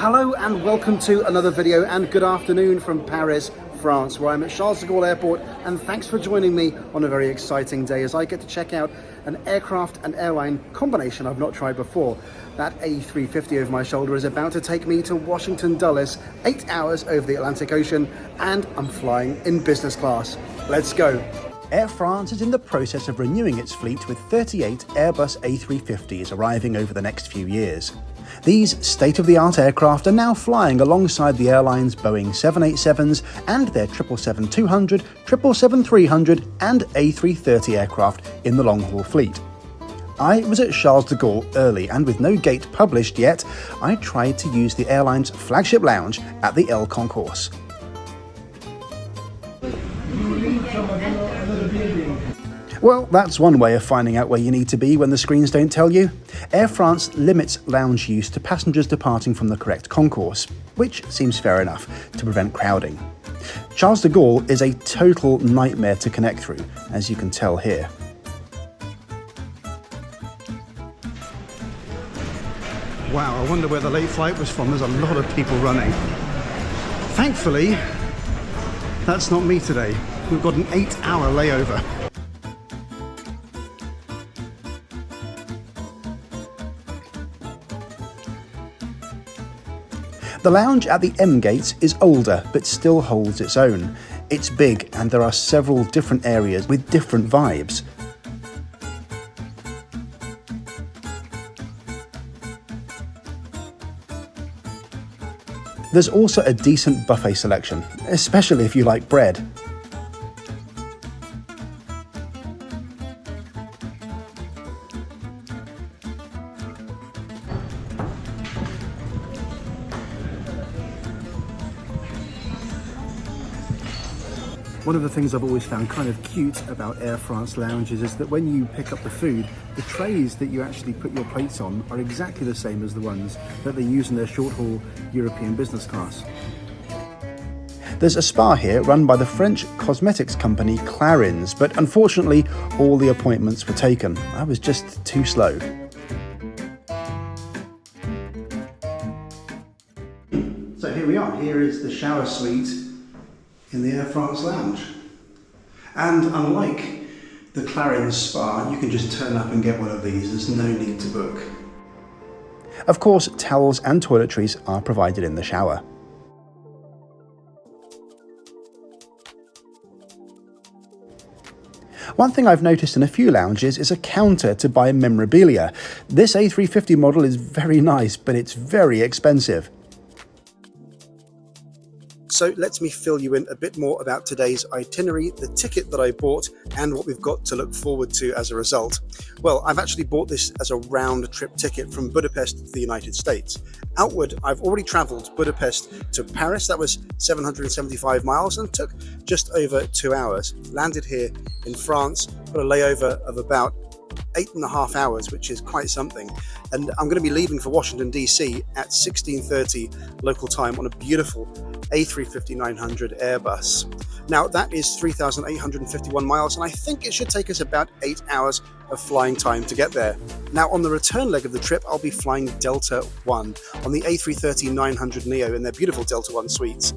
Hello and welcome to another video, and good afternoon from Paris, France, where I'm at Charles de Gaulle Airport, and thanks for joining me on a very exciting day as I get to check out an aircraft and airline combination I've not tried before. That A350 over my shoulder is about to take me to Washington Dulles, 8 hours over the Atlantic Ocean, and I'm flying in business class. Let's go. Air France is in the process of renewing its fleet with 38 Airbus A350s arriving over the next few years. These state-of-the-art aircraft are now flying alongside the airline's Boeing 787s and their 777-200, 777-300 and A330 aircraft in the long-haul fleet. I was at Charles de Gaulle early, and with no gate published yet, I tried to use the airline's flagship lounge at the L Concourse. Well, that's one way of finding out where you need to be when the screens don't tell you. Air France limits lounge use to passengers departing from the correct concourse, which seems fair enough to prevent crowding. Charles de Gaulle is a total nightmare to connect through, as you can tell here. Wow, I wonder where the late flight was from. There's a lot of people running. Thankfully, that's not me today. We've got an 8-hour layover. The lounge at the M gates is older, but still holds its own. It's big, and there are several different areas with different vibes. There's also a decent buffet selection, especially if you like bread. One of the things I've always found kind of cute about Air France lounges is that when you pick up the food, the trays that you actually put your plates on are exactly the same as the ones that they use in their short-haul European business class. There's a spa here run by the French cosmetics company Clarins, but unfortunately all the appointments were taken. I was just too slow. So here we are. Here is the shower suite in the Air France lounge. And unlike the Clarins spa, you can just turn up and get one of these. There's no need to book. Of course, towels and toiletries are provided in the shower. One thing I've noticed in a few lounges is a counter to buy memorabilia. This A350 model is very nice, but it's very expensive. So let me fill you in a bit more about today's itinerary, the ticket that I bought, and what we've got to look forward to as a result. Well, I've actually bought this as a round-trip ticket from Budapest to the United States. Outward, I've already travelled Budapest to Paris. That was 775 miles and took just over 2 hours. Landed here in France, got a layover of about 8.5 hours, which is quite something. And I'm going to be leaving for Washington, D.C. at 16:30 local time on a beautiful A350-900 Airbus. Now, that is 3,851 miles, and I think it should take us about 8 hours of flying time to get there. Now, on the return leg of the trip, I'll be flying Delta One on the A330-900 Neo in their beautiful Delta One suites.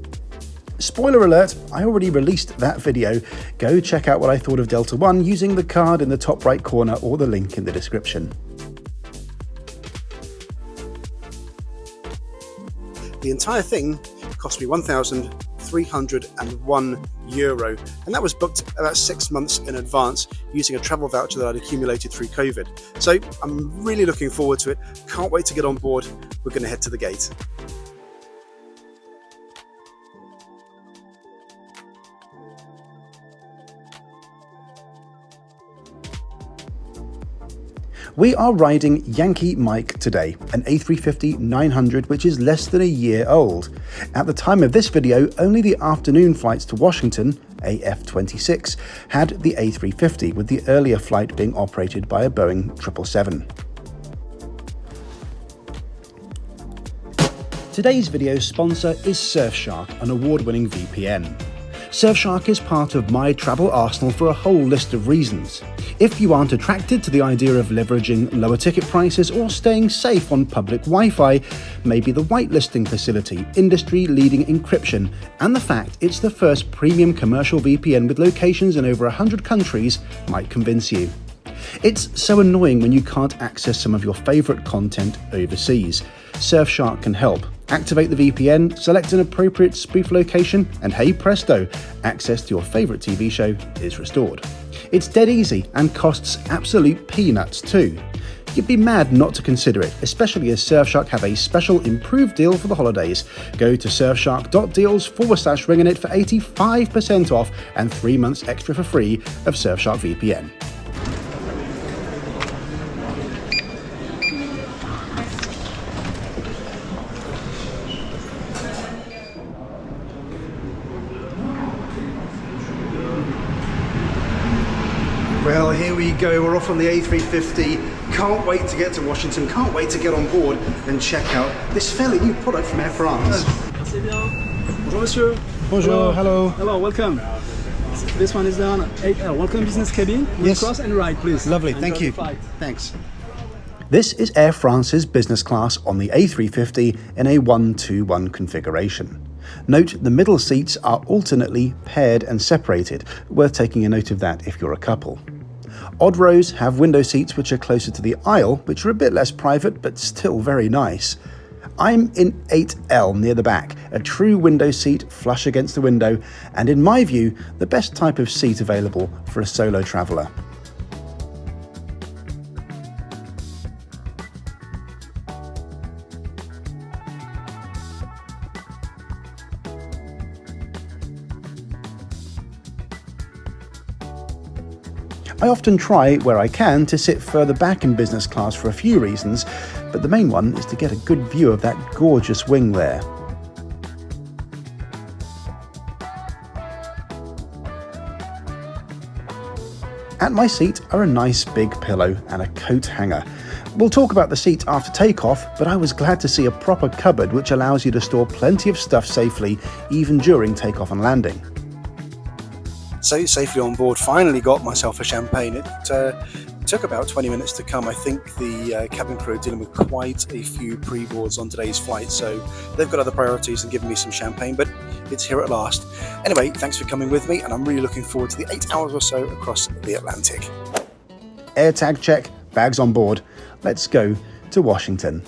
Spoiler alert, I already released that video. Go check out what I thought of Delta One using the card in the top right corner or the link in the description. The entire thing cost me €1,301, and that was booked about 6 months in advance using a travel voucher that I'd accumulated through COVID. So I'm really looking forward to it. Can't wait to get on board. We're going to head to the gate. We are riding Yankee Mike today, an A350-900 which is less than a year old. At the time of this video, only the afternoon flights to Washington, AF-26, had the A350, with the earlier flight being operated by a Boeing 777. Today's video sponsor is Surfshark, an award-winning VPN. Surfshark is part of my travel arsenal for a whole list of reasons. If you aren't attracted to the idea of leveraging lower ticket prices or staying safe on public Wi-Fi, maybe the whitelisting facility, industry-leading encryption, and the fact it's the first premium commercial VPN with locations in over 100 countries might convince you. It's so annoying when you can't access some of your favourite content overseas. Surfshark can help. Activate the VPN, select an appropriate spoof location, and hey presto, access to your favourite TV show is restored. It's dead easy and costs absolute peanuts too. You'd be mad not to consider it, especially as Surfshark have a special improved deal for the holidays. Go to surfshark.deals/ringinit for 85% off and 3 months extra for free of Surfshark VPN. Well, here we go. We're off on the A350. Can't wait to get to Washington. Can't wait to get on board and check out this fairly new product from Air France. Merci bien. Bonjour monsieur. Bonjour, hello. Hello, welcome. This one is down. Welcome business cabin. Yes. Cross and right, please. Lovely, And thank you. flight. Thanks. This is Air France's business class on the A350 in a 1-2-1 configuration. Note the middle seats are alternately paired and separated, worth taking a note of that if you're a couple. Odd rows have window seats which are closer to the aisle, which are a bit less private but still very nice. I'm in 8L near the back, a true window seat flush against the window, and in my view, the best type of seat available for a solo traveller. I often try, where I can, to sit further back in business class for a few reasons, but the main one is to get a good view of that gorgeous wing there. At my seat are a nice big pillow and a coat hanger. We'll talk about the seat after takeoff, but I was glad to see a proper cupboard which allows you to store plenty of stuff safely, even during takeoff and landing. So safely on board, finally got myself a champagne. It took about 20 minutes to come. I think the cabin crew are dealing with quite a few pre-boards on today's flight, so they've got other priorities than giving me some champagne, but it's here at last. Anyway, thanks for coming with me, and I'm really looking forward to the 8 hours or so across the Atlantic. AirTag check, bags on board. Let's go to Washington.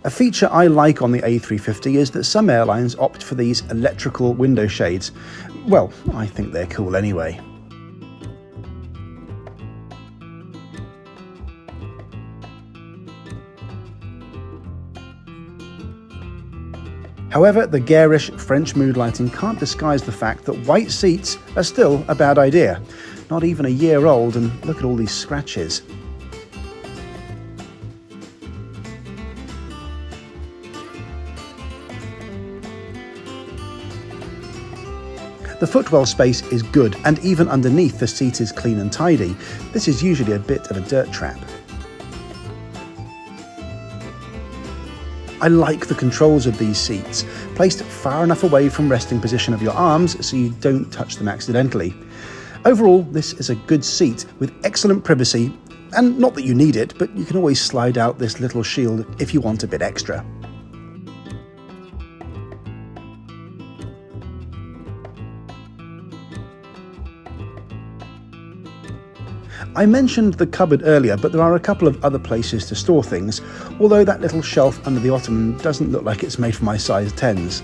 A feature I like on the A350 is that some airlines opt for these electrical window shades. Well, I think they're cool anyway. However, the garish French mood lighting can't disguise the fact that white seats are still a bad idea. Not even a year old, and look at all these scratches. The footwell space is good, and even underneath the seat is clean and tidy. This is usually a bit of a dirt trap. I like the controls of these seats, placed far enough away from resting position of your arms so you don't touch them accidentally. Overall, this is a good seat with excellent privacy, and not that you need it, but you can always slide out this little shield if you want a bit extra. I mentioned the cupboard earlier, but there are a couple of other places to store things, although that little shelf under the ottoman doesn't look like it's made for my size 10s.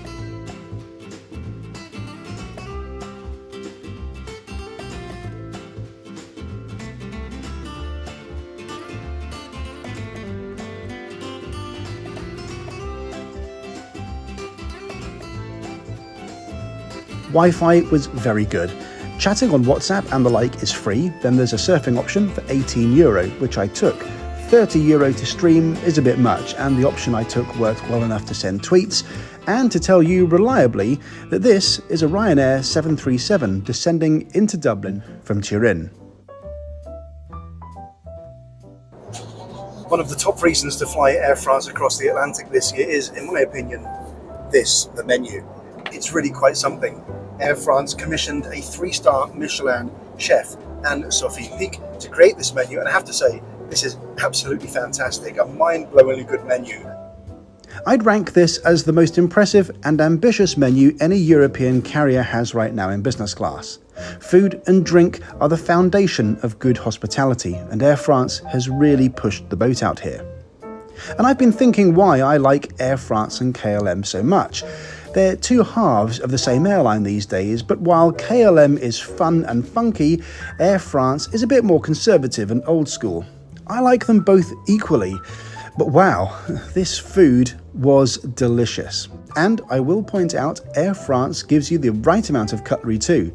Wi-Fi was very good. Chatting on WhatsApp and the like is free, then there's a surfing option for €18, which I took. €30 to stream is a bit much, and the option I took worked well enough to send tweets, and to tell you reliably that this is a Ryanair 737 descending into Dublin from Turin. One of the top reasons to fly Air France across the Atlantic this year is, in my opinion, the menu. It's really quite something. Air France commissioned a 3-star Michelin chef, Anne-Sophie Pic, to create this menu, and I have to say, this is absolutely fantastic, a mind-blowingly good menu. I'd rank this as the most impressive and ambitious menu any European carrier has right now in business class. Food and drink are the foundation of good hospitality, and Air France has really pushed the boat out here. And I've been thinking why I like Air France and KLM so much. They're two halves of the same airline these days, but while KLM is fun and funky, Air France is a bit more conservative and old school. I like them both equally, but wow, this food was delicious. And I will point out, Air France gives you the right amount of cutlery too.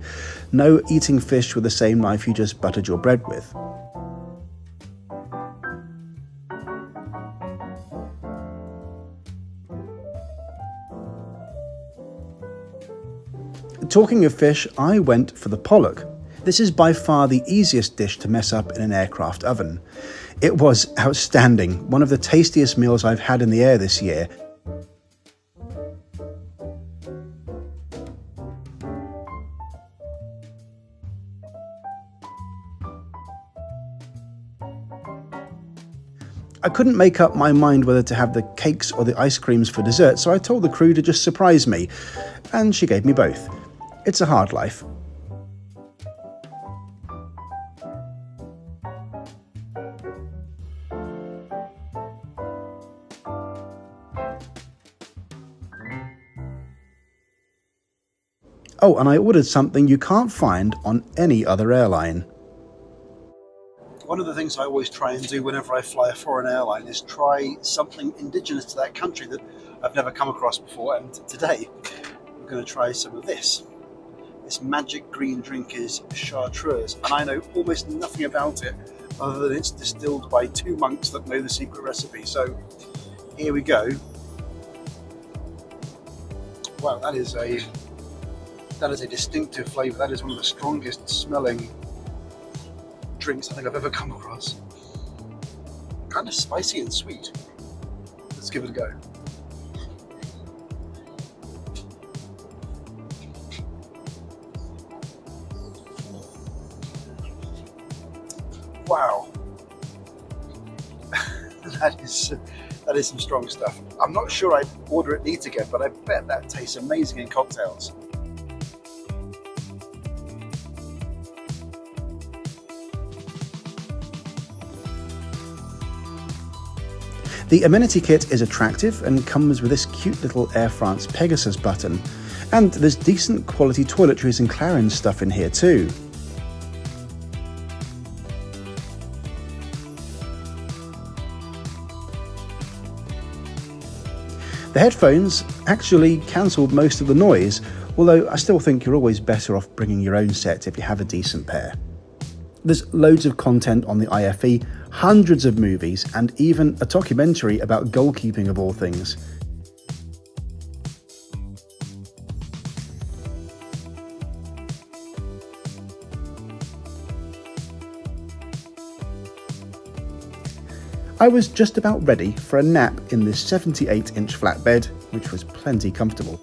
No eating fish with the same knife you just buttered your bread with. Talking of fish, I went for the pollock. This is by far the easiest dish to mess up in an aircraft oven. It was outstanding, one of the tastiest meals I've had in the air this year. I couldn't make up my mind whether to have the cakes or the ice creams for dessert, so I told the crew to just surprise me, and she gave me both. It's a hard life. Oh, and I ordered something you can't find on any other airline. One of the things I always try and do whenever I fly a foreign airline is try something indigenous to that country that I've never come across before, and today we're going to try some of this. This magic green drink is chartreuse, and I know almost nothing about it other than it's distilled by 2 monks that know the secret recipe. So here we go. Wow, that is a distinctive flavour. That is one of the strongest smelling drinks I think I've ever come across. Kind of spicy and sweet. Let's give it a go. Wow, that is some strong stuff. I'm not sure I'd order it neat again, but I bet that tastes amazing in cocktails. The amenity kit is attractive and comes with this cute little Air France Pegasus button. And there's decent quality toiletries and Clarins stuff in here too. The headphones actually cancelled most of the noise, although I still think you're always better off bringing your own set if you have a decent pair. There's loads of content on the IFE, hundreds of movies, and even a documentary about goalkeeping of all things. I was just about ready for a nap in this 78-inch flatbed, which was plenty comfortable.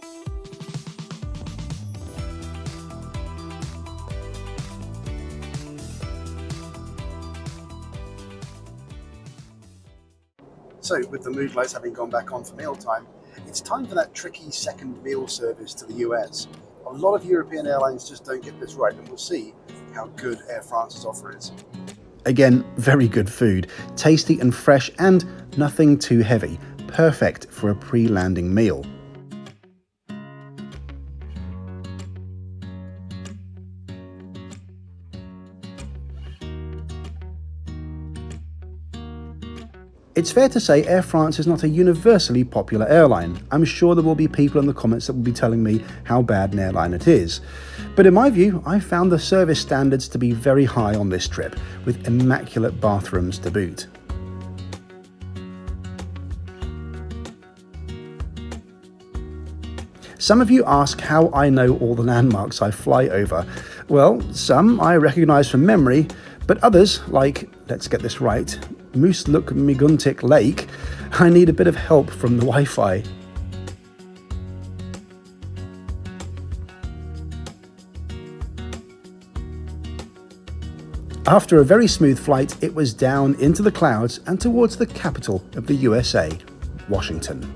So, with the mood lights having gone back on for mealtime, it's time for that tricky second meal service to the US. A lot of European airlines just don't get this right, and we'll see how good Air France's offer is. Again, very good food, tasty and fresh and nothing too heavy, perfect for a pre-landing meal. It's fair to say Air France is not a universally popular airline. I'm sure there will be people in the comments that will be telling me how bad an airline it is. But in my view, I found the service standards to be very high on this trip, with immaculate bathrooms to boot. Some of you ask how I know all the landmarks I fly over. Well, some I recognise from memory, but others, like, let's get this right, Moosluk-Miguntik Lake, I need a bit of help from the Wi-Fi. After a very smooth flight, it was down into the clouds and towards the capital of the USA, Washington.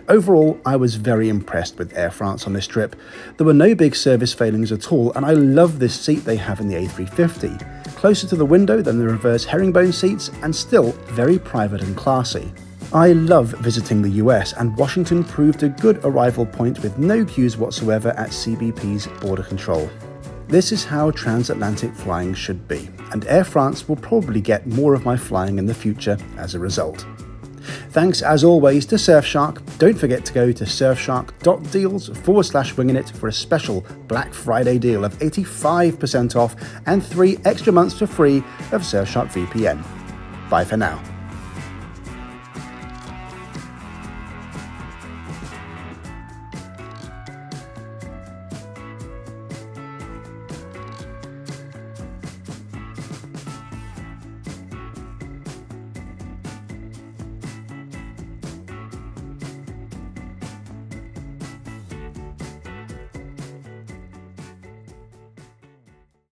Overall, I was very impressed with Air France on this trip. There were no big service failings at all, and I love this seat they have in the A350. Closer to the window than the reverse herringbone seats, and still very private and classy. I love visiting the US, and Washington proved a good arrival point with no queues whatsoever at CBP's border control. This is how transatlantic flying should be, and Air France will probably get more of my flying in the future as a result. Thanks as always to Surfshark. Don't forget to go to surfshark.deals/wingingit for a special Black Friday deal of 85% off and 3 extra months for free of Surfshark VPN. Bye for now.